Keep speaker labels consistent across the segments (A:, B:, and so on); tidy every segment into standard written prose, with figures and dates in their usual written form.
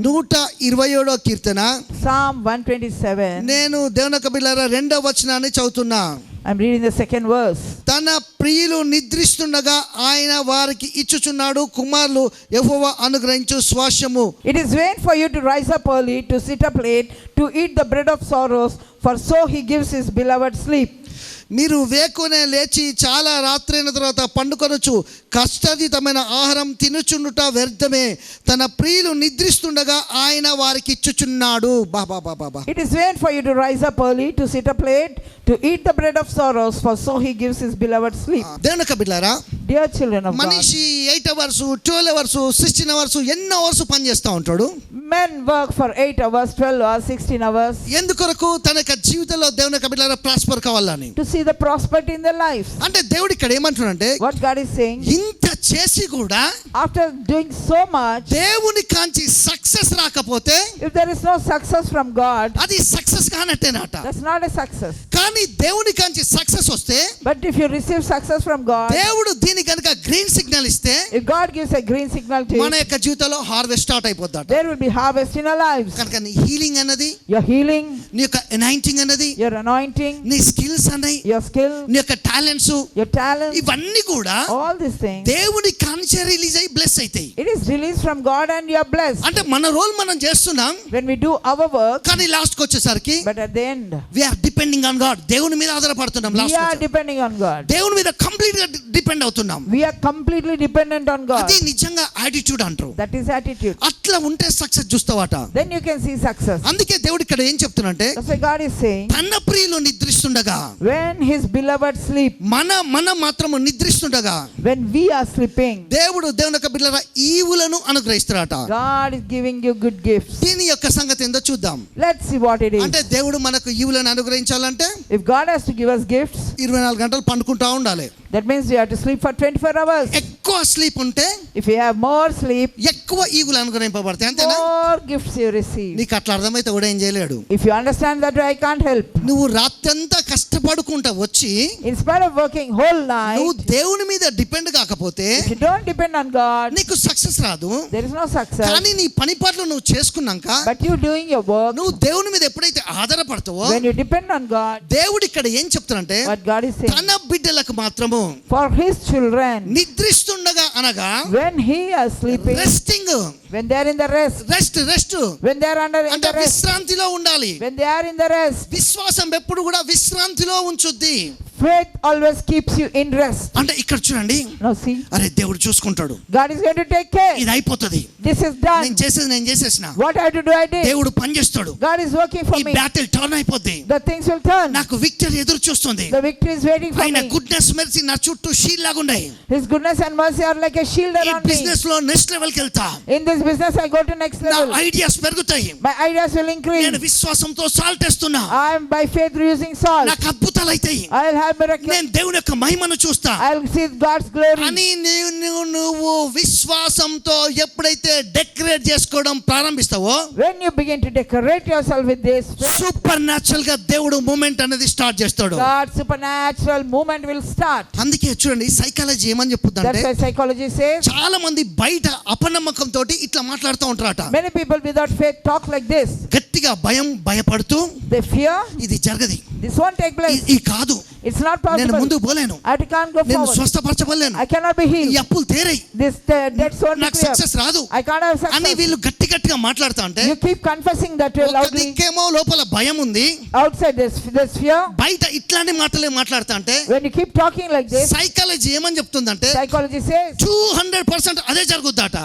A: 127వ కీర్తన
B: Psalm 127.
A: నేను దేవుని యొక్క బిడ్డలారా 2వ వచనాన్ని చదువుతున్నా.
B: I'm reading the second verse.
A: తన ప్రియులు నిద్రిస్తుండగా ఆయన వారికి ఇచ్చుచున్నాడు కుమారులు యెహోవా అనుగ్రహించు స్వాస్యము.
B: It is vain for you to rise up early, to sit up late, to eat the bread of sorrows, for so he gives his beloved sleep.
A: మీరు వేకునే లేచి చాలా రాత్రైన తర్వాత పండుకొనొచ్చు, కష్టాతీతమైన ఆహారం తినుచుండుట వ్యర్థమే, తన ప్రియులు నిద్రిస్తుండగా ఆయన వారికి ఇచ్చుచున్నాడు. బాబా బాబా.
B: It is vain for you to rise up early, to sit up late, to eat the bread of sorrows, for so he gives his beloved sleep.
A: దేవుని యొక్క బిడ్డలారా,
B: Dear children of God,
A: మనిషి 8 hours 12 hours 16 hours ఎన్నో hours పని చేస్తూ ఉంటాడు.
B: men work for 8 hours, 12 hours, 16 hours,
A: ఎందుకొరకు? తన యొక్క జీవితంలో దేవుని యొక్క బిడ్డలారా ప్రాస్పర్ కావాలని,
B: to see the prosperity in their lives.
A: అంటే దేవుడు ఇక్కడ ఏమంటున్నాడంటే,
B: What God is saying,
A: ఇంత చేసి కూడా
B: after doing so much,
A: దేవుని కాంచి సక్సెస్ రాకపోతే
B: if there is no success from God,
A: అది success కానట్టేనట.
B: that's not a success.
A: కానీ దేవుని కాంచి సక్సెస్ వస్తే,
B: But if you receive success from God,
A: దేవుడు దీని కనుక గ్రీన్ సిగ్నల్ ఇస్తే,
B: if God gives a green signal to
A: మన
B: you,
A: యొక్క జీవితంలో హార్వెస్ట్ స్టార్ట్ అయిపోద్దట.
B: there will be harvest in our lives.
A: కనుక నీ హీలింగ్ అన్నది,
B: Your healing,
A: నీ యొక్క ఎనైటింగ్ అన్నది,
B: your anointing,
A: నీ స్కిల్స్ అన్నది,
B: your skill,
A: నీ యొక్క టాలెంట్స్,
B: your talent,
A: ఇవన్నీ కూడా
B: all these things,
A: దేవుని కాంచి రిలీజ్ అయ్యి బ్లెస్ అవుతాయి.
B: it is released from God and you are blessed.
A: అంటే మన రోల్ మనం చేస్తున్నాం,
B: When we do our work,
A: కానీ లాస్ట్ కి వచ్చేసరికి
B: but at the end,
A: we are depending on God. దేవుని మీద ఆధారపడుతున్నాం.
B: we
A: last
B: are depending on God.
A: దేవుని మీద కంప్లీట్ గా డిపెండ్ అవుతున్నాం.
B: We are completely dependent on God.
A: అది నిజంగా యాటిట్యూడ్ అంటారు.
B: That is attitude.
A: అట్లా ఉంటే success చూస్తావట.
B: Then you can see success.
A: అందుకే దేవుడు ఇక్కడ ఏం చెప్తున్నాడంటే,
B: That's why God is saying,
A: తన ప్రియులు నిద్రిస్తుండగా,
B: when his beloved sleep,
A: మన మాత్రము నిద్రిస్తుండగా,
B: when we are sleeping,
A: దేవుడు దేవుని యొక్క బిడ్డలారా ఈవులను అనుగ్రహిస్తారట.
B: God is giving you good gifts.
A: దీని యొక్క సంగతి ఏందో చూద్దాం.
B: Let's see what it is.
A: అంటే దేవుడు మనకు ఈవులను అనుగ్రహించాలంటే
B: If God has to give us gifts,
A: 24 గంటలు పండుకుంటా ఉండాలి.
B: that means we have to sleep for 24 hours.
A: ఎక్కువ స్లీప్ ఉంటే
B: If you have more sleep,
A: ఎక్కువ ఈవులు అనుగ్రహింపబడతాయి. అంతేనా?
B: more gifts you receive.
A: నీకు అట్లా అర్థమైతే కూడా ఏం చేయలేడు.
B: If you understand that, I can't help.
A: నువ్వు రాత్రంతా కష్టపడుకుంటా వచ్చి
B: In spite of working whole
A: నువ్వు
B: night,
A: దేవుని మీద డిపెండ్ కాకపోతే
B: if you don't depend on God,
A: నీకు సక్సెస్ రాదు.
B: there is no success.
A: కానీ నీ పని పాటలు నువ్వు చేసుకున్నాక,
B: But you doing your work,
A: నువ్వు దేవుని మీద ఎప్పుడైతే ఆధారపడతావో,
B: when you depend on God,
A: దేవుడు ఇక్కడ ఏం చెప్తానంటే,
B: what God is saying,
A: తన బిడ్డలకు మాత్రము
B: for his children,
A: నిద్రిస్తుండగా అనగా
B: when he is sleeping,
A: resting,
B: when they are in the rest,
A: rest
B: when they are in
A: అంటే
B: the rest,
A: విశ్రాంతిలో ఉండాలి.
B: when they are in the rest,
A: విశ్వాసం ఎప్పుడు కూడా విశ్రాంతిలో ఉంచుద్ది.
B: faith always keeps you in rest.
A: అంటే ఇక్కడ చూడండి,
B: Now see,
A: అరే దేవుడు చూసుకుంటాడు,
B: God is going to take care.
A: ఇది అయిపోతుంది,
B: This is done.
A: నేను చేసేసిన,
B: What I have to do, I did.
A: దేవుడు పని చేస్తాడు,
B: God is working for
A: ఈ
B: me.
A: బ్యాటిల్ టర్న్ అయిపోద్ది,
B: The things will turn.
A: నాకు విక్టరీ ఎదురు చూస్తుంది.
B: The victory is waiting for
A: ఆయన
B: me.
A: గుడ్నెస్ మెర్సీ నా చుట్టూ షీల్డ్ లాగా ఉన్నాయి.
B: His goodness and mercy are like a shield
A: ఈ
B: around me.
A: బిజినెస్ లో నెక్స్ట్ లెవెల్ కి వెళ్తా,
B: In this business, I go to next
A: నా
B: level.
A: ఐడియాస్ పెరుగుతాయి.
B: My ideas will increase.
A: నేను విశ్వాసంతో సాల్ట్ వేస్తున్నా,
B: I am by faith using salt.
A: నాకు అద్భుతాలు అవుతాయి.
B: I will have miracles.
A: నేను దేవుని యొక్క మహిమను చూస్తా
B: I will see God's glory.
A: అని నువ్వు విశ్వాసంతో ఎప్పుడైతే డెకరేట్ చేసుకోవడం ప్రారంభిస్తావో,
B: When you begin to decorate yourself with this,
A: super natural గా దేవుడు మూమెంట్ అనేది స్టార్ట్ చేస్తాడు.
B: God's supernatural movement will start.
A: అందుకే చూడండి సైకాలజీ ఏమని
B: That's
A: చెప్పుద్దంటే,
B: why psychology says,
A: చాలా మంది బయట అపనమ్మకం తోటి ఇట్లా మాట్లాడుతూ ఉంటారట.
B: many people without faith talk like this.
A: గట్టిగా భయపడుతూ,
B: They fear
A: ఇది జరగది,
B: this won't take place.
A: ఇది కాదు,
B: It's not
A: నేను
B: possible.
A: ముందుకు పోలేను,
B: I can't go
A: నేను
B: forward.
A: స్వస్థపరచబడలేను,
B: I cannot be
A: ఈ
B: healed.
A: అప్పులు తీరై,
B: This debts won't be
A: నాకు
B: clear.
A: సక్సెస్ రాదు
B: I can't have
A: అని
B: success.
A: వీళ్ళు గట్టిగా మాట్లాడుతా ఉంటే,
B: You keep confessing that
A: ఒక
B: loudly.
A: దిక్కేమో లోపల భయం ఉంది,
B: Outside there's fear.
A: బయట ఇట్లాంటి మాటలే మాట్లాడుతా అంటే,
B: When you keep talking like this,
A: psychology ఏమని చెప్తుందంటే
B: psychology says
A: 200% అదే జరుగుద్దట,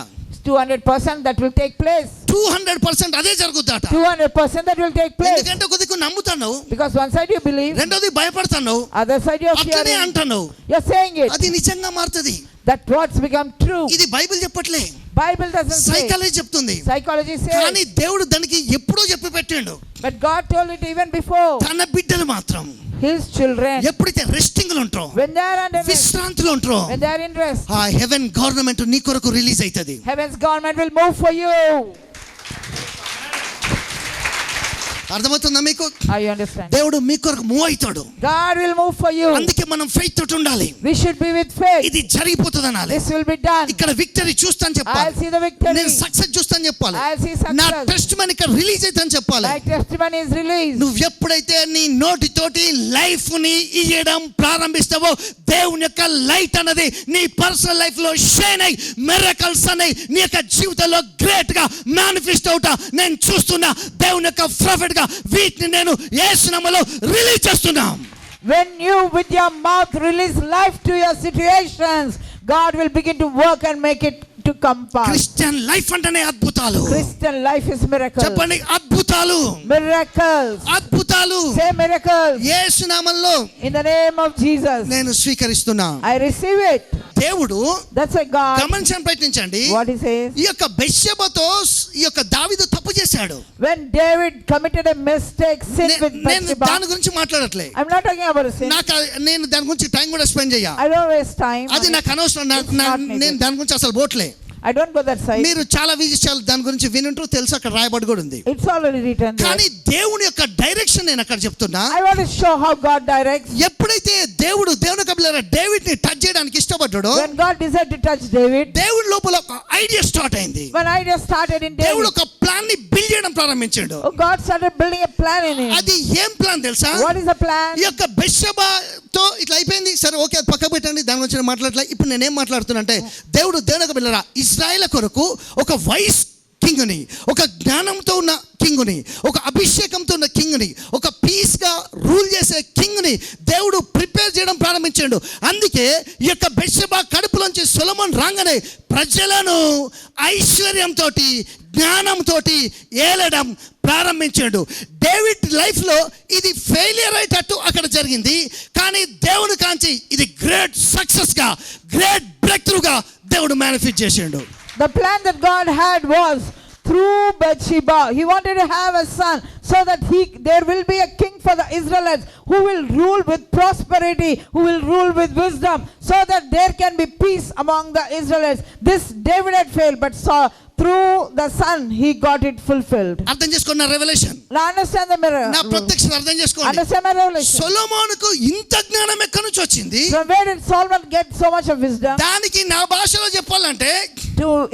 B: 200% that will take place.
A: 200% అదే జరుగుద్దట.
B: 200% that will take place.
A: ఎందుకంటే కొద్దిగా నమ్ముతాను,
B: Because one side you believe,
A: రెండోది భయపడతాను,
B: other side you're
A: అట్లనే
B: fearing.
A: అంటాను,
B: You're saying it.
A: అది నిజంగా మారుతుంది.
B: That what's become true.
A: ఇది బైబిల్ చెప్పట్లే,
B: Bible doesn't say.
A: సైకాలజీ చెప్తుంది.
B: Psychology
A: కానీ
B: says.
A: దేవుడు దానికి ఎప్పుడో చెప్పి పెట్టిండు.
B: But God told it even before.
A: తన బిడ్డలు మాత్రం
B: His children,
A: ఎప్పుడైతే రెస్టింగ్ లో ఉంటారో,
B: when they are under rest,
A: విశ్రాంతిలో ఉంటారో,
B: when they are in rest,
A: ఆ హెవెన్ గవర్నమెంట్ నీ కొరకు రిలీజ్ అవుతుంది.
B: heaven's government will move for you.
A: అర్థమవుతుందా మీకు?
B: Are you understand?
A: దేవుడు మీ కొరకు మూవ్ అవుతాడు.
B: God will move for you.
A: అందుకే మనం ఫెయిత్ తోటి ఉండాలి.
B: We should be with faith.
A: ఇది జరిగిపోతుంది అనాలి.
B: This will be done.
A: ఇక్కడ విక్టరీ చూస్తాను చెప్పాలి.
B: I'll see the victory.
A: నేను సక్సెస్ చూస్తాను చెప్పాలి.
B: I'll see
A: నా
B: success.
A: టెస్టిమనీ ఇక్కడ రిలీజ్ అవుతాను చెప్పాలి.
B: My testimony is released.
A: నువ్వు ఎప్పుడైతే నీ నోటితోటి లైఫ్ ని ఇయ్యడం ప్రారంభిస్తావో దేవుని యొక్క లైట్ అన్నది నీ పర్సనల్ లైఫ్ లో షైన్ అయ్యి మిరకల్స్ అనే నీ యొక్క జీవితంలో గ్రేట్ గా మేనిఫెస్ట్ అవుతా నేను చూస్తున్నా. దేవుని యొక్క ప్రాఫిట్ గా వీటిని నేను యేసు నామములో రిలీజ్ చేస్తున్నా.
B: When you with your mouth release life to your situations, God will begin to work and make it to come past.
A: Christian life అంటేనే అద్భుతాలు.
B: Christian life is miracle.
A: చెప్పండి అద్భుతాలు.
B: Miracles.
A: అద్భుతాలు.
B: Say miracles.
A: యేసు నామములో
B: In the name of Jesus.
A: నేను స్వీకరిస్తున్నా.
B: I receive it.
A: దేవుడు
B: That's why God.
A: గమనించండి ప్రయత్నించండి.
B: What he says.
A: ఈ యొక్క బెత్షెబతో ఈ యొక్క దావీదు తప్పు చేశాడు.
B: When David committed a mistake, sin with
A: నేను
B: Bathsheba.
A: దాని గురించి మాట్లాడట్లే.
B: I'm not talking about a sin.
A: నేను దాని గురించి టైం కూడా స్పెండ్ చేయ.
B: I don't waste time.
A: అది నాకు అనవసరం. నేను దాని గురించి అసలు పోట్లే.
B: I don't go that side.
A: మీరు చాలా విషయాలు దాని గురించి వినుంటారు తెలుసు, అక్కడ రాయబడి కూడా ఉంది.
B: It's already written there.
A: కానీ దేవుని యొక్క డైరెక్షన్ నేను అక్కడ చెప్తున్నా.
B: I want to show how God directs.
A: ఎప్పుడైతే దేవుడు దేవుని కబిలరా డేవిడ్ ని టచ్ చేయడానికి ఇష్టపడ్డాడో,
B: When God decided to touch David,
A: దేవుడి లోపల ఒక ఐడియా స్టార్ట్ అయింది.
B: when idea started in
A: దేవుడు
B: David,
A: ఒక ప్లాన్ ని బిల్డ్ చేయడం ప్రారంభించాడు.
B: oh, God started building a plan in him.
A: అది ఏం ప్లాన్ తెలుసా?
B: What is the plan?
A: ఈ యొక్క బెత్షెబాతో ఇట్లా అయిపోయింది. సరే ఓకే, అది పక్క పెట్టండి, దాని గురించి నేను మాట్లాడలే. ఇప్పుడు నేనేం మాట్లాడుతున్నా అంటే దేవుడు దేవుని కబిలరా ఇశ్రాయేల్ కొరకు ఒక వైస్ కింగ్ని, ఒక జ్ఞానంతో ఉన్న కింగ్ని, ఒక అభిషేకంతో ఉన్న కింగ్ని, ఒక పీస్గా రూల్ చేసే కింగ్ని దేవుడు ప్రిపేర్ చేయడం ప్రారంభించాడు. అందుకే ఈ యొక్క బెత్షెబా కడుపులోంచి సొలొమోన్ రాగానే ప్రజలను ఐశ్వర్యంతో జ్ఞానంతో ఏలడం ప్రారంభించాడు. డేవిడ్ లైఫ్లో ఇది ఫెయిలియర్ అయ్యేటట్టు అక్కడ జరిగింది. కానీ దేవుని కాంచి ఇది గ్రేట్ సక్సెస్గా, గ్రేట్ బ్రేక్ త్రూగా దేవుడు మేనిఫెస్ట్ చేసిండు.
B: The plan that God had was through Bathsheba. He wanted to have a son so that there will be a king for the Israelites who will rule with prosperity, who will rule with wisdom, so that there can be peace among the Israelites. This David had failed, but saw through the son he got it fulfilled.
A: అర్థం చేసుకోండి నా revolution.
B: Now understand the mirror.
A: నా ప్రత్యక్షత అర్థం చేసుకోండి.
B: Understand my revelation.
A: సొలొమోనుకు ఇంత జ్ఞానం ఎక్కడి నుంచి వచ్చింది?
B: From where did Solomon get so much of wisdom?
A: దానికి నా భాషలో చెప్పాలంటే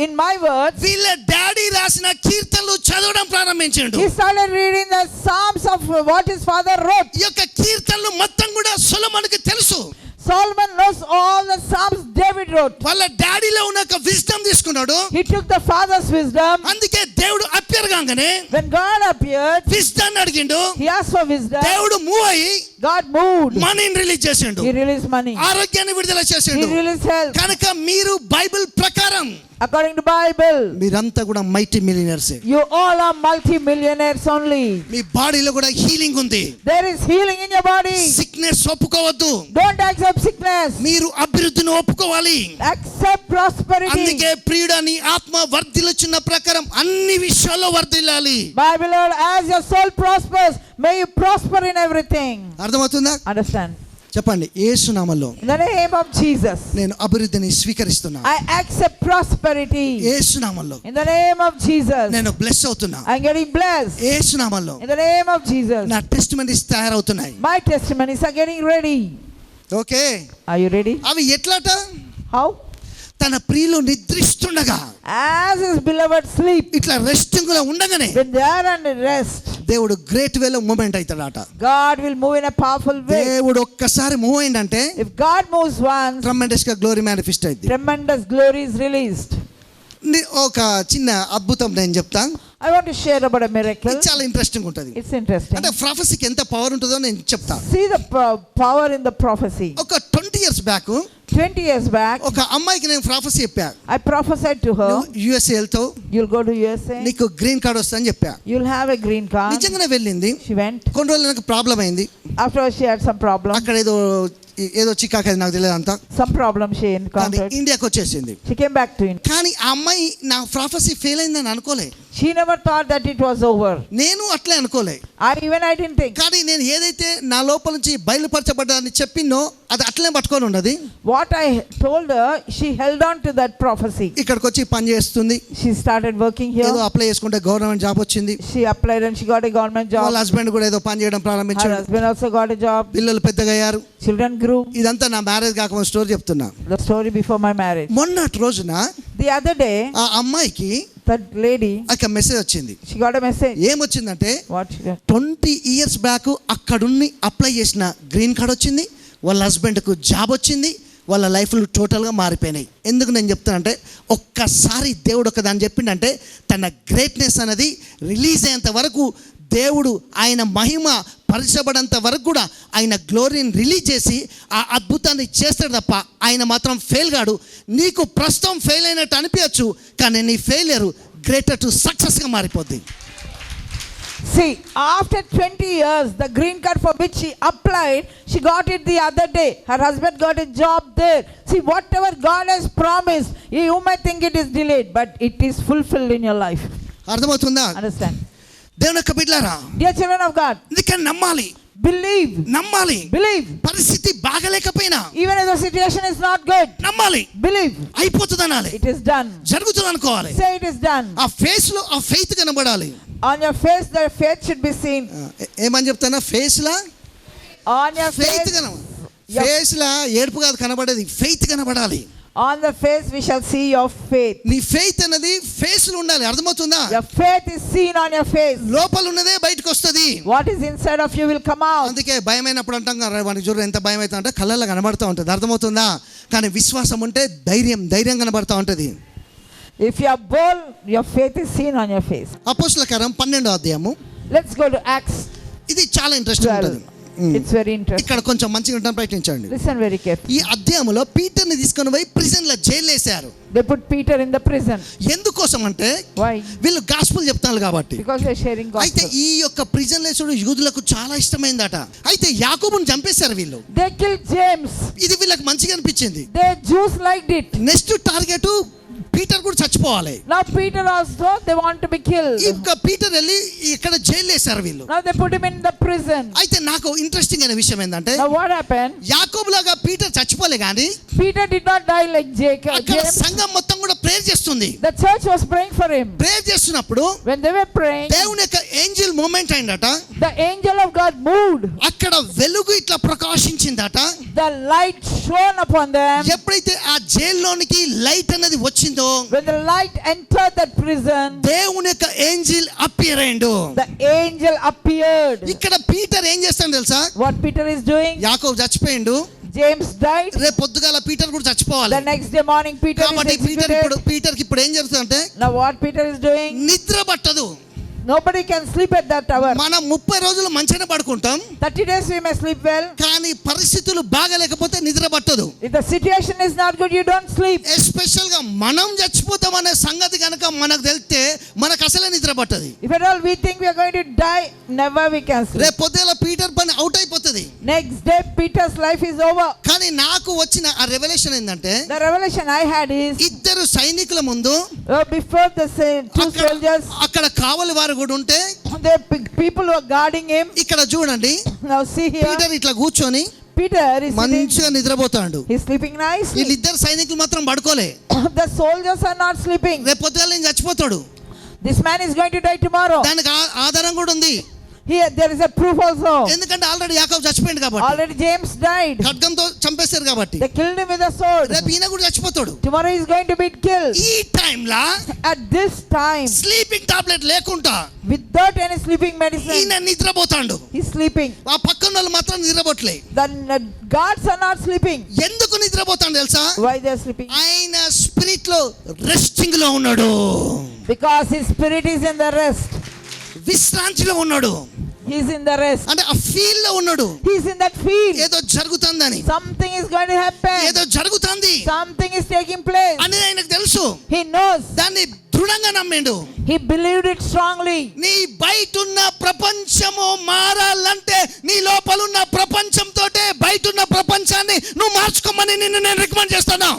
B: In my words,
A: వీళ్ళ డాడీ రాసిన కీర్తనలు చదవడం ప్రారంభించాడు.
B: he started reading the Psalms of what his father wrote.
A: ఈ యొక్క కీర్తనలు మొత్తం కూడా సొలొమోనుకి తెలుసు.
B: Solomon knows all the Psalms David wrote.
A: వాళ్ళ డాడీలో ఉన్న ఒక విజ్డమ్ తీసుకున్నాడు.
B: He took the father's wisdom.
A: అందుకే దేవుడు అపియర్ కాగానే
B: When God appeared,
A: విజ్డమ్ అడిగిండు.
B: he asked for wisdom.
A: దేవుడు మూవ్ అయ్యి
B: God moved.
A: మనీని రిలీజ్ చేసిండు.
B: He released money.
A: ఆరోగ్యాన్ని విడుదల
B: He
A: చేసిండు.
B: released health.
A: కనుక మీరు బైబిల్ ప్రకారం
B: According to Bible,
A: మీరంతా కూడా mighty millionaires.
B: you all are multi-millionaires only.
A: మీ బాడీలో కూడా హీలింగ్ ఉంది.
B: There is healing in your body.
A: Sickness ఒప్పుకోవద్దు.
B: Don't accept sickness.
A: మీరు అభివృద్ధిని ఒప్పుకోవాలి.
B: Accept prosperity.
A: అందుకే ప్రియుడా నీ ఆత్మ వర్ధిల్లుచున్న ప్రకారం అన్ని విషయాల్లో వర్ధిల్లాలి.
B: Bible, Lord, as your soul prospers, may you prosper in everything.
A: అర్థమవుతుందా?
B: Understand?
A: చెప్పండి. యేసు నామములో
B: In the name of Jesus,
A: నేను అభివృద్ధిని స్వీకరిస్తున్నా.
B: I accept prosperity.
A: యేసు నామములో
B: In the name of Jesus,
A: నేను బ్లెస్ అవుతున్నా.
B: I'm getting blessed.
A: యేసు నామములో
B: In the name of Jesus,
A: నా టెస్టిమనీస్ తయారవుతున్నాయి.
B: my testimonies are getting ready.
A: Okay,
B: Are you ready?
A: అవి ఎట్లాట?
B: How?
A: తన ప్రియులు నిద్రిస్తుండగా,
B: As his beloved sleep,
A: ఇట్లా రెస్టింగ్ లో ఉండగానే
B: when they are under rest,
A: దేవుడు గ్రేట్ వేలో moment అవుతాడట.
B: God will move in a powerful way.
A: దేవుడు ఒక్కసారి మూవ్ అయిందంటే
B: If God moves once,
A: tremendous గా గ్లోరీ మేనిఫెస్ట్ అయింది.
B: tremendous glory is released.
A: ఒక చిన్న అద్భుతం నేను చెప్తా.
B: I want to share about a miracle.
A: ఇది చాలా ఇంట్రెస్టింగ్ ఉంటుంది.
B: It's interesting.
A: అంటే ప్రాఫెసీకి ఎంత పవర్ ఉంటుందో నేను చెప్తా.
B: See the power in the prophecy.
A: ఒక 20 years బ్యాక్
B: 20 years back,
A: ఒక అమ్మాయికి నేను ప్రాఫెసీ చెప్పా.
B: I prophesied to her,
A: USA వెళ్తావు,
B: you'll go to USA,
A: నీకు గ్రీన్ కార్డ్ వస్తుందని చెప్పా.
B: you'll have a green card.
A: నిజంగానే వెళ్ళింది.
B: She went.
A: కొన్ని రోజులు నాకు ప్రాబ్లం అయింది.
B: Afterwards, she had some problem.
A: అక్కడ ఏదో చికాకు అది నాకు తెలియదు అంతా.
B: Some problem she
A: కానీ
B: encountered.
A: ఇండియాకి వచ్చేసింది.
B: She came back to India.
A: కానీ ఆ అమ్మాయి నా ప్రాఫెసీ ఫెయిల్ అయిందని అనుకోలే.
B: She never thought that it was over.
A: నేను అట్లే అనుకోలే.
B: I didn't think.
A: కానీ నేను ఏదైతే నా లోపల నుంచి బయలుపరచబడ్డాన్ని చెప్పినో అది అట్లనే పట్టుకొని ఉన్నది.
B: What I told her, she held on to that prophecy.
A: ఇక్కడికి వచ్చి పని చేస్తుంది.
B: She started working here.
A: ఏదో అప్లై చేసుకుంటే గవర్నమెంట్ జాబ్ వచ్చింది.
B: She applied and she got a government job.
A: వాళ్ళ హస్బెండ్ కూడా ఏదో పని చేయడం
B: Her
A: ప్రారంభించాడు.
B: husband also got a job.
A: పిల్లలు పెద్దగా అయ్యారు.
B: Children grew.
A: ఇదంతా నా మ్యారేజ్ కాకముందు స్టోరీ చెప్తున్నా.
B: The story before my marriage.
A: మొన్నటి రోజున
B: The other day,
A: ఆ అమ్మాయికి
B: that lady,
A: ఒక మెసేజ్ వచ్చింది.
B: she got a message.
A: ఏమొచ్చిందంటే
B: What she got?
A: 20 years back అక్కడున్ని అప్లై చేసిన గ్రీన్ కార్డ్ వచ్చింది. వాళ్ళ హస్బెండ్కు జాబ్ వచ్చింది. వాళ్ళ లైఫ్లు టోటల్గా మారిపోయినాయి. ఎందుకు నేను చెప్తానంటే ఒక్కసారి దేవుడు ఒక దాన్ని చెప్పిండంటే తన గ్రేట్నెస్ అనేది రిలీజ్ అయ్యేంత వరకు దేవుడు ఆయన మహిమ పరచబడంత వరకు కూడా ఆయన గ్లోరీని రిలీజ్ చేసి ఆ అద్భుతాన్ని చేస్తాడు తప్ప ఆయన మాత్రం ఫెయిల్ కాడు. నీకు ప్రస్తుతం ఫెయిల్ అయినట్టు అనిపించచ్చు, కానీ నీ ఫెయిలియర్ గ్రేటర్ టు సక్సెస్గా మారిపోద్ది.
B: See, after 20 years, the green card for which she applied, she got it the other day. Her husband got a job there. See, whatever God has promised, you might think it is delayed, but it is fulfilled in your life.
A: అర్థమవుతుందా?
B: Understand?
A: దేవుని యొక్క బిడ్డలారా,
B: Dear children of God,
A: అందుకని నమ్మాలి,
B: believe.
A: పరిస్థితి బాగలేకపోయినా
B: Even if the situation is not good,
A: నమ్మాలి,
B: believe.
A: అయిపోతుంది అనాలి,
B: It is done.
A: జరుగుతుంది అనుకోవాలి.
B: Say it is done.
A: ఆ ఫేస్ లో ఆ ఫెయిత్ కనబడాలి.
B: On your face, the faith should be seen.
A: ఏమని చెప్తానా? ఫేస్ లా
B: On your
A: faith
B: face,
A: face లా ఏడుపు కాదు కనబడేది, ఫెయిత్ కనబడాలి.
B: on the face we shall see your faith.
A: నీ ఫెయిత్ అనేది ఫేస్ లో ఉండాలి. అర్థమవుతుందా?
B: Your faith is seen on your face.
A: లోపల ఉన్నదే బయటకు వస్తుంది.
B: What is inside of you will come out.
A: అందుకే భయమైనప్పుడు అంటాం కదా, వానికి చూడు ఎంత భయం అవుతా అంటే కళ్ళల్లో కనబడతా ఉంటుంది. అర్థమవుతుందా? కానీ విశ్వాసం ఉంటే ధైర్యం కనబడతా ఉంటుంది.
B: If you are bold, your faith is seen on your face.
A: అపోస్తల కార్యం 12వ అధ్యాయము.
B: Let's go to Acts
A: ఇది చాలా ఇంట్రెస్టింగ్
B: 12.
A: ఉంటుంది.
B: It's very interesting.
A: ఇక్కడ కొంచెం మంచిగా ఉంటాను, ప్రయత్నించండి.
B: Listen very carefully.
A: ఈ అధ్యాయంలో పీటర్ని తీసుకొని పోయి ప్రిజన్ లో జైలు వేశారు.
B: They put Peter in the prison.
A: ఎందుకోసం అంటే
B: Why?
A: వీళ్ళు గాస్పుల్ చెప్తారు కాబట్టి.
B: Because they're sharing
A: అయితే
B: gospel.
A: ఈ యొక్క ప్రిజన్ లేసుడు యూదులకు చాలా ఇష్టమైందట. అయితే యాకోబుని చంపేశారు వీళ్ళు.
B: They killed James.
A: ఇది వీళ్ళకి మంచిగా అనిపించింది.
B: The Jews liked it.
A: Next target Peter కూడా చచ్చిపోవాలి.
B: Now Peter also, they want to be killed.
A: ఇంకా పీటర్ వెళ్ళి ఇక్కడ జైలు వేశారు వీళ్ళు.
B: Now they put him in the prison.
A: అయితే నాకు ఇంట్రెస్టింగ్ అయిన విషయం ఏంటంటే
B: Now what happened?
A: యాకోబు లాగా పీటర్ చచ్చిపోలే కానీ
B: Peter did not die like Jacob.
A: అక్కడ
B: James.
A: సంఘం మొత్తం కూడా ప్రేయర్ చేస్తుంది.
B: The church was praying for him.
A: Prayer చేస్తున్నప్పుడు
B: When they were praying,
A: దేవుని యొక్క ఏంజెల్ మూమెంట్ అయిందట.
B: the angel of God moved.
A: అక్కడ వెలుగు ఇట్లా ప్రకాశించిందట.
B: The light shone upon them.
A: ఎప్పుడైతే ఆ జైల్లోనికి లైట్ అనేది వచ్చిందో
B: When the light entered that prison,
A: దేవుని యొక్క ఏంజెల్ అపియర్ అయ్యిండు.
B: the angel appeared.
A: ఇక్కడ పీటర్ ఏం చేస్తాడు తెలుసా?
B: What Peter is doing?
A: యాకోబు చచ్చిపోయిండు.
B: James died.
A: రేపు పొద్దుగాల పీటర్ కూడా చచ్చిపోవాలి.
B: The next day morning, Peter is
A: కాబట్టి
B: executed.
A: పీటర్కి ఇప్పుడు ఏం జరుగుతుందంటే
B: Now what Peter is doing?
A: నిద్ర పట్టదు.
B: Nobody can sleep at that hour.
A: మనం 30 రోజులు మంచిగా పడుకుంటాం,
B: 30 days we may sleep well.
A: కానీ పరిస్థితులు బాగలేకపోతే నిద్ర పట్టదు.
B: If the situation is not good, you don't sleep.
A: Special గా మనం చచ్చిపోతాం అనే సంగతి కనుక మనకు తెలిస్తే మనకు అసలే నిద్ర పట్టదు.
B: If at all we think we are going to die, never we can sleep.
A: రేపు పొద్దుల పీటర్ పని అవుట్ అయిపోతుంది.
B: Next day Peter's life is over.
A: కానీ నాకు వచ్చిన ఆ రెవల్యూషన్ ఏంటంటే
B: The revelation I had is,
A: ఇద్దరు సైనికుల ముందు
B: before the two soldiers,
A: అక్కడ కావలి వారు కూడా ఉంటే
B: the people who are guarding him.
A: ఇక్కడ చూడండి,
B: Now see here,
A: పీటర్ ఇట్లా కూర్చొని
B: Peter is sitting,
A: మంచిగా నిద్రపోతాడు.
B: he's sleeping nicely.
A: వీళ్ళిద్దరు సైనికులు మాత్రం పడుకోలే.
B: The soldiers are not sleeping.
A: రేపు పొద్దుల నేను చచ్చిపోతాడు.
B: This man is going to die tomorrow.
A: దానికి ఆధారం కూడా ఉంది.
B: Here there is a proof also.
A: ఎందుకంటే ఆల్రెడీ యాకోబు చచ్చిపోయింది కాబట్టి,
B: Already James died.
A: ఖడ్గంతో చంపేశారు కాబట్టి
B: They killed him with a sword.
A: రేపు ఈయన కూడా చచ్చిపోతాడు.
B: Tomorrow he is going to be killed.
A: ఈ టైంలా
B: At this time,
A: sleeping tablet లేకుండా
B: without any sleeping medicine,
A: ఈయన నిద్రపోతాడు.
B: he's sleeping.
A: ఆ పక్కన వాళ్ళు మాత్రం నిద్రపోట్లే.
B: The guards are not sleeping.
A: ఎందుకు నిద్రపోతాడు తెలుసా?
B: Why they are sleeping?
A: ఆయన స్పిరిట్ లో రెస్టింగ్ లో ఉన్నాడు.
B: Because his spirit is in the rest.
A: విశ్రాంతిలో ఉన్నాడు.
B: He's in the rest.
A: అంటే ఆ ఫీల్ లో ఉన్నాడు.
B: He's in that field.
A: ఏదో జరుగుతుందని,
B: Something is going to happen.
A: ఏదో జరుగుతుంది
B: Something is taking place.
A: అని ఆయనకు తెలుసు.
B: He knows.
A: దాన్ని దృఢంగా నమ్మిండు.
B: He believed it strongly.
A: నీ బయటున్న ప్రపంచము మారాలంటే నీ లోపలున్న ప్రపంచంతోటే బయటున్న ప్రపంచాన్ని నువ్వు మార్చుకోమని నిన్ను నేను రికమెండ్ చేస్తాను.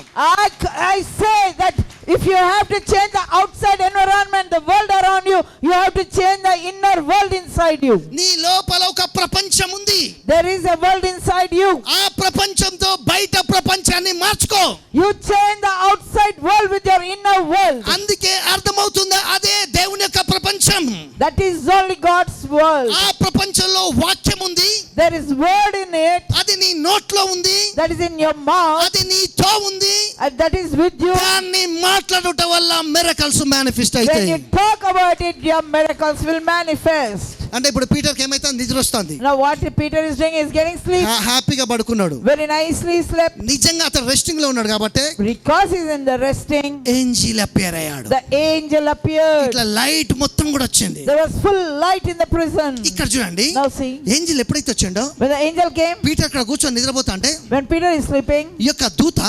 B: I say that if you have to change the outside environment, the world around around you. You have to change the inner world inside you.
A: నీ లోపల ఒక ప్రపంచం ఉంది.
B: There is a world inside you.
A: ఆ ప్రపంచంతో బయట ప్రపంచాన్ని మార్చుకో.
B: You change the outside world with your inner world.
A: అందుకే అర్థమవుతుందా, అదే దేవుని యొక్క ప్రపంచం.
B: That is only God's world.
A: ఆ ప్రపంచంలో వాక్యం ఉంది.
B: There is word in it.
A: అది నీ నోట్లో ఉంది.
B: That is in your mouth.
A: అది నీతో ఉంది.
B: And that is with you.
A: దాన్ని మాట్లాడుట వల్ల మిరకల్స్ మేనిఫెస్ట్
B: When
A: అవుతాయి.
B: you talk about it, your miracles will manifest.
A: అంటే ఇప్పుడు పీటర్కి ఏమైతే నిద్ర వస్తుంది.
B: Now what Peter is doing is getting sleep.
A: హ్యాపీగా పడుకున్నాడు.
B: Very nicely slept.
A: నిజంగా అతను రెస్టింగ్ లో ఉన్నాడు కాబట్టి
B: Because he's in the resting,
A: angel appear అయ్యాడు.
B: the angel appeared.
A: ఇట్లా లైట్ మొత్తం కూడా వచ్చింది.
B: There was full light in the prison.
A: ఇక్కడ చూడండి,
B: Now see,
A: ఏంజిల్ ఎప్పుడైతే వచ్చిండో
B: when the angel came,
A: Peter అక్కడ కూర్చొని నిద్రపోతా అంటే
B: when Peter is sleeping,
A: ఈ యొక్క దూత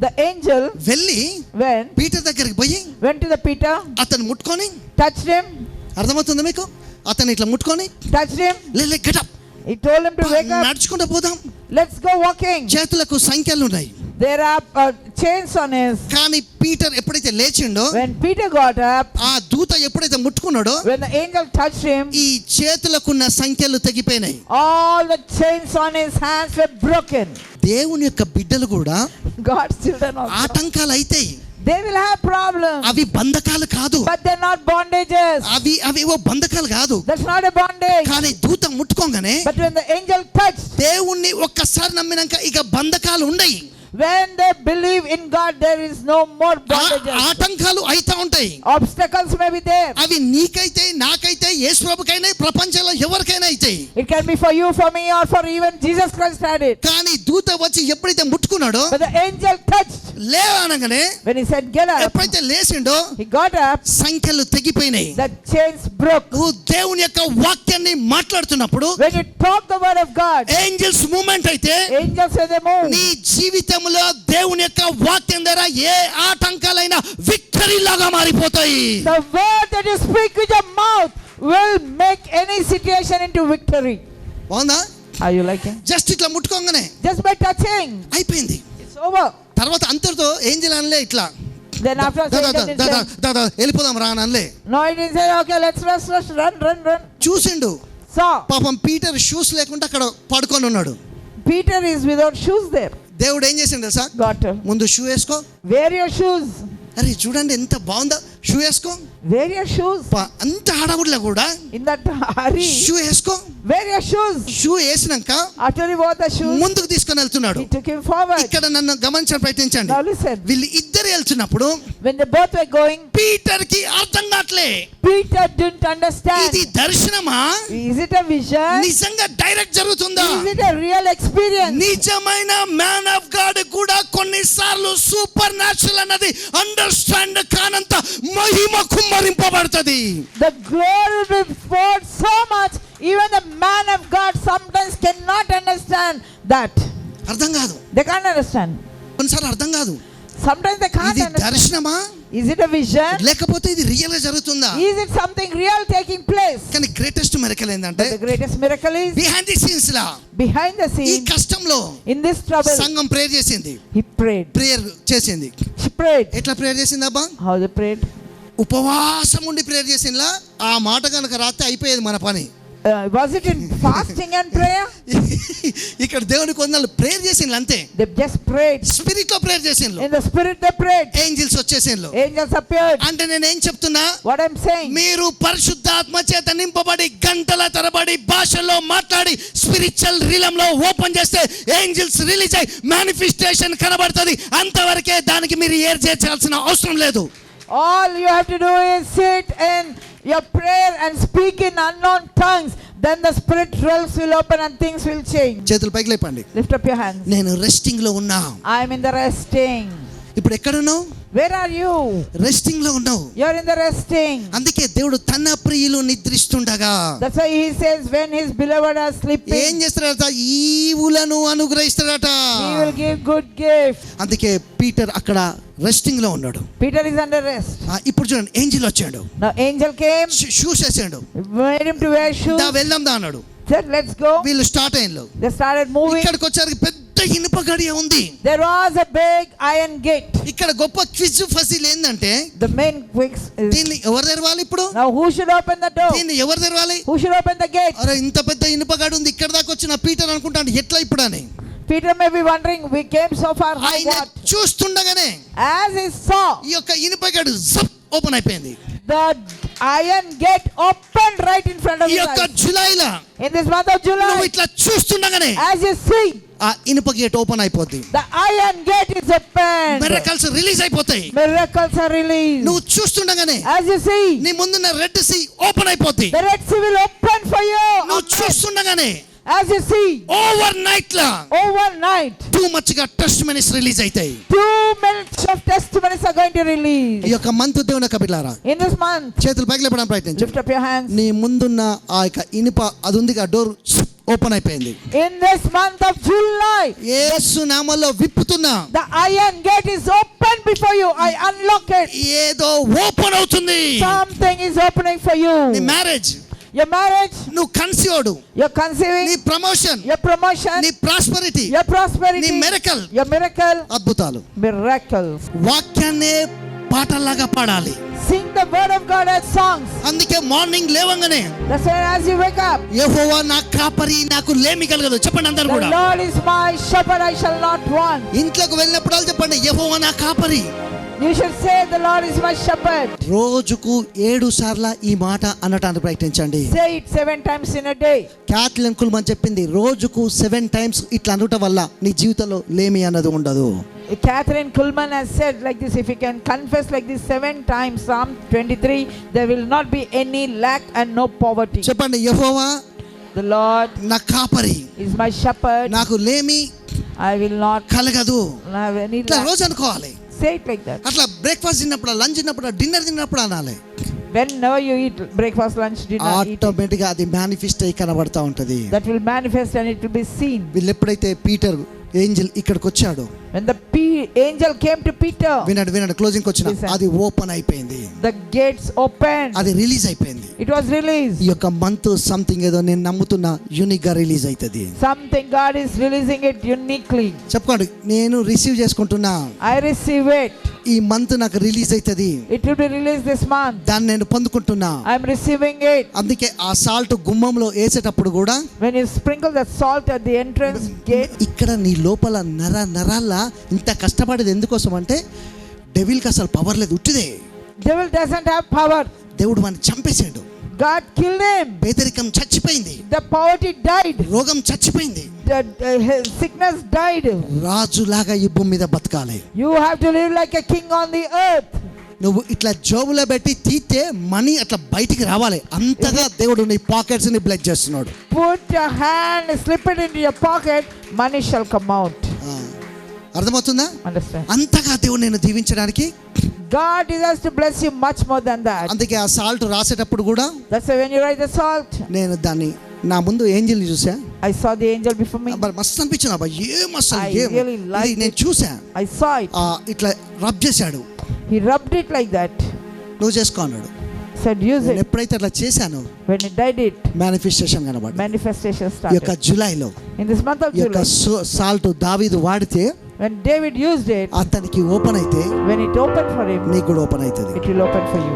B: the angel
A: వెళ్ళి పీటర్ దగ్గరికి పోయి
B: went to the Peter,
A: అతను ముట్టుకొని,
B: touched him,
A: అర్థమవుతుంది మీకు, అతను ఇట్లా ముట్టుకొని
B: touched him.
A: లే getup,
B: He told him to wake up.
A: నడుచుకుంటూ పోదాం.
B: Let's go walking.
A: చేతులకు సంఖ్యలు ఉన్నాయి.
B: There are chains on his.
A: కానీ పీటర్ ఎప్పుడైతే లేచిండో,
B: When Peter got up,
A: ఆ దూత ఎప్పుడైతే ముట్టుకున్నాడో,
B: when the angel touched him,
A: ఈ చేతులకున్న సంఖ్యలు తెగిపోయినాయి.
B: all the chains on his hands were broken.
A: దేవుని యొక్క బిడ్డలు కూడా
B: God's children also.
A: ఆటంకాలు అయితాయి.
B: They will have problems,
A: అవి బంధకాలు కాదు.
B: but they're not bondages.
A: అవి ఓ బంధకాలు కాదు.
B: That's not a bondage.
A: కానీ దూత ముట్టుకోగానే
B: But when the angel touched,
A: దేవుణ్ణి ఒక్కసారి నమ్మినాక ఇక బంధకాలు ఉండయి.
B: when they believe in God, there is no more bondages.
A: ఆటంకాలు అయితా ఉంటాయి.
B: Obstacles may be there.
A: అవి నీకైతే, నాకైతే, యేసు ప్రభుకైనా, ప్రపంచంలో ఎవరికైనా అయితాయి.
B: It can be for you, for me, or for even Jesus Christ had it.
A: కానీ దూత వచ్చి ఎప్పుడైతే ముట్టుకున్నాడో,
B: But the angel touched.
A: లేవనగానే,
B: When he said, get up,
A: ఎప్పుడైతే లేచిండో
B: he got up.
A: సంఖ్యలు తెగిపోయినాయి.
B: The chains broke.
A: నువ్వు దేవుని యొక్క వాక్యాన్ని మాట్లాడుతున్నప్పుడు,
B: When you talk the word of God,
A: angels moment అయితే,
B: angels say they move.
A: నీ జీవితంలో దేవుని యొక్క వాక్యం ద్వారా ఏ ఆటంకాలైనా విక్టరీ లాగా మారిపోతాయి.
B: The word that you speak with your mouth will make any situation into victory.
A: బాగుందా?
B: Are you liking?
A: జస్ట్ ఇట్లా ముట్టుకోగానే
B: Just by touching,
A: అయిపోయింది.
B: it's over.
A: తర్వాత అంతటితో ఏంజల్ అనలే ఇట్లా
B: Then after Satan didn't say,
A: వెళ్ళిపోదాం రా అని అనలే.
B: no, he didn't say, okay, let's run.
A: చూసిండు,
B: So,
A: పాపం పీటర్ షూస్ లేకుండా అక్కడ పడుకొని ఉన్నాడు.
B: Peter is without shoes there.
A: దేవుడు ఏం చేసిండు తెలుసా?
B: Got him.
A: ముందు షూ వేసుకో.
B: Wear your shoes.
A: అరే చూడండి ఎంత బాగుందా, షూ వేసుకో.
B: Wear your shoes.
A: అంత హడావుడిలో కూడా
B: In that hurry,
A: షూ వేసుకో.
B: wear your shoes.
A: షూ వేసినాక
B: After he wore the shoes,
A: ముందుకు తీసుకొని వెళ్తున్నాడు.
B: he took him forward.
A: ఇక్కడ నన్ను గమనించడం ప్రయత్నించండి.
B: Now listen.
A: వీళ్ళు ఇద్దరు వెళ్తున్నప్పుడు
B: When they both were going,
A: Peter కి అర్థం కావట్లే,
B: Peter didn't understand.
A: ఇది దర్శనమా,
B: Is it a vision?
A: నిజంగా డైరెక్ట్ జరుగుతుందా?
B: Is it a real experience?
A: నిజమైన మ్యాన్ ఆఫ్ గాడ్ కూడా కొన్నిసార్లు సూపర్ న్యాచురల్ అన్నది అండర్స్టాండ్ కానంత మహిమ కుమ్మరింపబడుతుంది.
B: The glory will be poured so much, even the man of God sometimes cannot understand that.
A: అర్థం కాదు,
B: They can't understand.
A: కొన్నిసార్లు అర్థం కాదు.
B: Sometimes they can't
A: ఇది
B: understand.
A: దర్శనమా,
B: Is it a vision?
A: లేకపోతే ఇది రియల్ గా జరుగుతుందా?
B: Is it something real taking place?
A: కానీ గ్రేటెస్ట్ మిరకల్ ఏంటంటే,
B: But the greatest miracle is
A: behind the scenes law,
B: behind the
A: ఈ
B: scene.
A: కష్టంలో
B: In this trouble,
A: సంఘం ప్రేయర్ చేసింది.
B: he prayed.
A: ప్రేయర్ చేసింది.
B: She prayed.
A: ఎట్లా ప్రేయర్ చేసింది అబ్బా?
B: How they prayed?
A: ఉపవాసం ఉండి ప్రేయర్ చేసిందిలా. ఆ మాట కనుక రాస్తే అయిపోయేది మన పని.
B: Was it in fasting and prayer?
A: ఇక్కడ దేవుని కొందరు ప్రేయర్ చేసిండ్రు అంతే.
B: They just prayed.
A: స్పిరిట్ లో ప్రేయర్ చేసిండ్రు.
B: In the spirit they prayed.
A: Angels వచ్చేసిండ్రు.
B: Angels appeared.
A: అంటే నేను ఏం చెప్తున్నా,
B: What I'm saying,
A: మీరు పరిశుద్ధాత్మ చేత నింపబడి గంటల తరబడి భాషల్లో మాట్లాడి స్పిరిచువల్ రీలం లో ఓపెన్ చేస్తే ఏంజెల్స్ రిలీజ్ అయ్యి మేనిఫెస్టేషన్ కనబడుతుంది. అంతవరకే, దానికి మీరు ఏర్ చేయాల్సిన అవసరం లేదు.
B: all you have to do is sit in your prayer and speak in unknown tongues. Then the spirit realms will open and things will change.
A: చేతులు పైకి లేపండి.
B: Lift up your hands.
A: నేను రెస్టింగ్ లో ఉన్నా.
B: I am in the resting.
A: ఇప్పుడు ఎక్కడున్నావు?
B: Where are you?
A: Resting లో ఉన్నావు.
B: You're in the resting.
A: అందుకే దేవుడు తన ప్రియులు నిద్రిస్తుండగా,
B: That's why he says when his beloved are
A: ఏం
B: sleeping,
A: చేస్తాడట? ఈవులను అనుగ్రహిస్తాడట.
B: he will give good gift.
A: అందుకే పీటర్ అక్కడ రెస్టింగ్ లో ఉన్నాడు.
B: Peter is under rest.
A: ఇప్పుడు చూడండి, ఏంజిల్ వచ్చాడు,
B: Now angel came,
A: షూస్ వేసాడు.
B: made him to wear shoes.
A: వెళ్దాం దా అన్నాడు.
B: Said let's go.
A: వీళ్ళు స్టార్ట్ అయ్యారు.
B: They started moving.
A: ఇక్కడికి వచ్చారు, పెద్ద పెద్ద ఇనుప గడియ ఉంది.
B: There was a big iron gate.
A: ఇక్కడ గొప్ప క్విజ్ ఫసిల్ ఏంటంటే
B: The main quiz is,
A: దీన్ని ఎవరు తెరవాలి ఇప్పుడు?
B: now who should open the door?
A: దీన్ని ఎవరు తెరవాలి?
B: Who should open the gate?
A: అరే ఇంత పెద్ద ఇనుప గడి ఉంది, ఇక్కడ దాకా వచ్చిన పీటర్ అనుకుంటాను ఎట్లా ఇప్పుడు అని.
B: Peter may be wondering, we came so far, how
A: ఆయన
B: what?
A: చూస్తుండగానే
B: As he saw,
A: ఈ యొక్క ఇనుప గడి జప్ ఓపెన్ అయిపోయింది.
B: the iron gate opened right in front of
A: ఈ
B: his
A: యొక్క
B: eyes.
A: జూలైలో
B: In this month of
A: నువ్వు
B: July,
A: ఇట్లా చూస్తుండగానే
B: as you see,
A: ఆ ఇనుప గేట్ ఓపెన్ అయిపోద్ది.
B: the iron gate is opened.
A: Miracles release అయిపోతాయి.
B: Miracles are released.
A: నువ్వు చూస్తుండగానే
B: As you see,
A: నీ ముందున్న రెడ్ సీ ఓపెన్ అయిపోద్ది.
B: the Red Sea will open for you.
A: నువ్వు చూస్తుండగానే
B: As you see,
A: over night law
B: overnight,
A: too much గా test minutes release అవుతాయి.
B: 2 minutes of testimonies are going to release.
A: ఈ యొక్క month దేవుని యొక్క బిడ్డలారా,
B: In this month,
A: చేతులు పైకి లేపడానికి ప్రయత్నించు.
B: lift up your hands.
A: నీ ముందున్న ఆ యొక్క ఇనుప అది ఉంది, ఆ డోర్ ఓపెన్ అయిపోయింది.
B: In this month of July,
A: యేసు నామములో విప్పుతున్నా
B: the iron gate is open before you. I unlock it.
A: ఏదో ఓపెన్ అవుతుంది.
B: Something is opening for
A: నీ
B: you.
A: మ్యారేజ్,
B: Your marriage,
A: నువ్వు కన్సీవ్డ్,
B: your conceiving,
A: నీ ప్రమోషన్,
B: your promotion,
A: నీ prosperity,
B: your prosperity,
A: నీ miracle,
B: your miracle,
A: అద్భుతాలు.
B: miracles.
A: వాక్యాన్నే పాటలాగా పాడాలి.
B: Sing the word of God as songs.
A: అందుకే మార్నింగ్ లేవంగానే
B: That's why as you wake up,
A: యెహోవా నా కాపరి, నాకు లేమి కలగదు చెప్పండి అందరూ
B: the
A: కూడా.
B: Lord is my shepherd, I shall not want.
A: ఇంట్లోకి వెళ్ళినప్పుడు చెప్పండి యెహోవా నా కాపరి.
B: You should say, the Lord is my shepherd.
A: రోజుకు 7 సార్లు ఈ మాట అనటానికి ప్రయత్నించండి.
B: Say it 7 times in a day.
A: Kathryn Kuhlman చెప్పింది రోజుకు 7 టైమ్స్ ఇట్లా అనటం వల్ల నీ జీవితంలో లేమి అన్నది ఉండదు.
B: Catherine Kuhlman has said like this, if you can confess like this 7 times, Psalm 23, there will not be any lack and no poverty.
A: చెప్పండి యెహోవా
B: The Lord
A: నా కాపరి,
B: is my shepherd,
A: నాకు లేమి
B: I will not
A: కలగదు.
B: have any
A: ఇట్లా
B: lack.
A: రోజు అనుకోవాలి.
B: Say it like that.
A: అట్లా బ్రేక్ఫాస్ట్ తిన్నప్పుడు, లంచ్ తిన్నప్పుడు, డిన్నర్ తిన్నప్పుడు అనాలి.
B: Whenever you eat breakfast, lunch, dinner, eat it.
A: Automatic గా అది మేనిఫెస్ట్ అయ్యి కనబడతా ఉంటది.
B: That will manifest and it will be seen.
A: వీళ్ళు ఎప్పుడైతే పీటర్ ఏంజెల్ ఇక్కడికి వచ్చాడు,
B: When the angel came to Peter,
A: వినండి క్లోజింగ్ వచ్చిన
B: Listen.
A: అది ఓపెన్ అయిపోయింది,
B: the gates opened.
A: అది రిలీజ్ అయిపోయింది.
B: It was released.
A: ఈ యొక్క మంత్ సంథింగ్ ఏదో నేను నమ్ముతున్నా యూనిక్ గా రిలీజ్ అవుతుంది.
B: Something God is releasing it uniquely.
A: చెప్పుకోండి, నేను రిసీవ్ చేసుకుంటున్నా,
B: I receive it.
A: ఈ మంత్ నాకు రిలీజ్ అవుతుంది,
B: It will be released this month.
A: దాన్ని నేను పొందుకుంటున్నా.
B: I'm receiving it.
A: అందుకే ఆ సాల్ట్ గుమ్మంలో వేసేటప్పుడు కూడా
B: When you sprinkle the salt at the entrance gate,
A: ఇక్కడ నీ లోపల నరాల ఇంత కష్టపడేది ఎందుకోసం అంటే డెవిల్కి అసలు పవర్ లేదు, ఉట్టిదే.
B: devil doesn't have power.
A: దేవుడు వాడిని చంపేశాడు.
B: God killed him.
A: పేదరికం చచ్చిపోయింది,
B: The poverty died.
A: రోగం చచ్చిపోయింది.
B: The sickness died.
A: రాజులాగా ఈ భూమి మీద బతకాలి.
B: You have to live like a king on the earth.
A: నువ్వు ఇట్లా జోబులో పెట్టి తీస్తే మనీ అట్లా బయటికి రావాలి. అంతగా దేవుడు నీ పాకెట్స్ ని బ్లెస్ చేస్తున్నాడు.
B: Put your hand, slip it into your pocket, money shall come out.
A: అర్థమవుతుందా?
B: Understand?
A: అంతగా దేవుడు నేను దీవించడానికి
B: God desires to bless you much more than that.
A: అందుకే ఆ సాల్ట్ రాసేటప్పుడు కూడా
B: That's why when you write the salt,
A: నేను దాన్ని నా ముందు ఏంజెల్ చూసా,
B: I saw the angel before me.
A: మరి మస్తు అనిపించింది. అబ్బా ఏం అసలు
B: I
A: ఏం
B: really liked
A: ఇది నేను
B: it.
A: చూసా.
B: I saw it.
A: ఇట్లా రబ్ చేశాడు.
B: He rubbed it like that.
A: నువ్వు చేసుకో అన్నాడు.
B: Said use
A: నేను
B: it.
A: ఎప్పుడైతే అట్లా చేశాను
B: When he did it,
A: manifestation కనబడింది.
B: manifestation
A: ఈ యొక్క
B: started.
A: జూలైలో
B: In this month of
A: ఈ యొక్క
B: July,
A: సాల్ట్ దావీదు వాడితే
B: when David used it,
A: అతనికి ఓపెన్ అయితే
B: when it opened for him,
A: నీకు కూడా ఓపెన్ అవుతుంది.
B: it will open for you.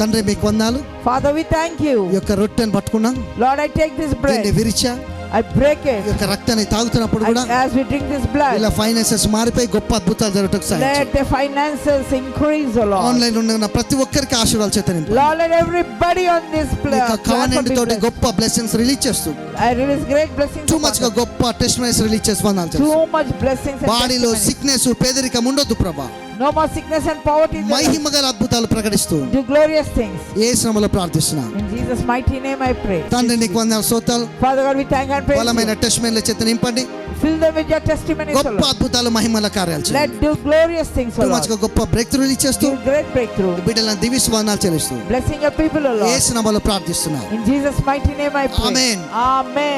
A: తండ్రి మీకు వందనాలు.
B: Father, we thank you.
A: ఈ యొక్క రొట్టెని పట్టుకున్నాం,
B: Lord, I take this
A: దీన్ని
B: bread,
A: విరిచా,
B: I break
A: ఈ
B: it.
A: యొక్క రక్తాన్ని తాగుతున్నప్పుడు కూడా
B: As we drink this blood,
A: ఇలా ఫైనాన్సెస్ మారిపోయి గొప్ప అద్భుతాలు జరగటం సాయం
B: let the finances increase, O Lord.
A: Online ఉన్న ప్రతి ఒక్కరికి ఆశీర్వాదాలు చేత నింపు.
B: Lord, let everybody on this
A: ఈ యొక్క
B: platform
A: కవనెంట్
B: be
A: తోటి
B: blessed.
A: గొప్ప బ్లెస్సింగ్స్ రిలీజ్ చేస్తూ
B: I release great blessings
A: two
B: upon
A: much గా
B: them.
A: గొప్ప టెస్టిమనీస్ రిలీజ్ చేసి వందనాలు చేస్తూ
B: Too much blessings and
A: బాడీలో
B: testimonies.
A: సిక్నెస్ పేదరికం ఉండొద్దు ప్రభా.
B: No more sickness and poverty in the life.
A: మహిమ గల అద్భుతాలు ప్రకటిస్తూ
B: Do glorious things.
A: యేసు నామములో ప్రార్థిస్తున్నాను.
B: In Jesus' mighty name I pray.
A: తండ్రి నీకు వందనాలు స్తోత్రాలు.
B: Father God, we thank and praise
A: బలమైన
B: you.
A: టెస్టిమనీల చేత నింపండి.
B: Fill them with your testimonies, O
A: గొప్ప
B: Lord.
A: అద్భుతాలు మహిమల కార్యాలు చేయండి.
B: Let do glorious things, O
A: too much గా
B: Lord.
A: గొప్ప బ్రేక్ త్రూ రిలీజ్ చేస్తూ
B: Do great breakthrough.
A: బిడ్డలను దీవిస్తూ వందనాలు చెల్లిస్తూ
B: Blessing your people, O Lord.
A: యేసు నామములో ప్రార్థిస్తున్నాను.
B: In Jesus' mighty name I pray.
A: Amen.
B: Amen.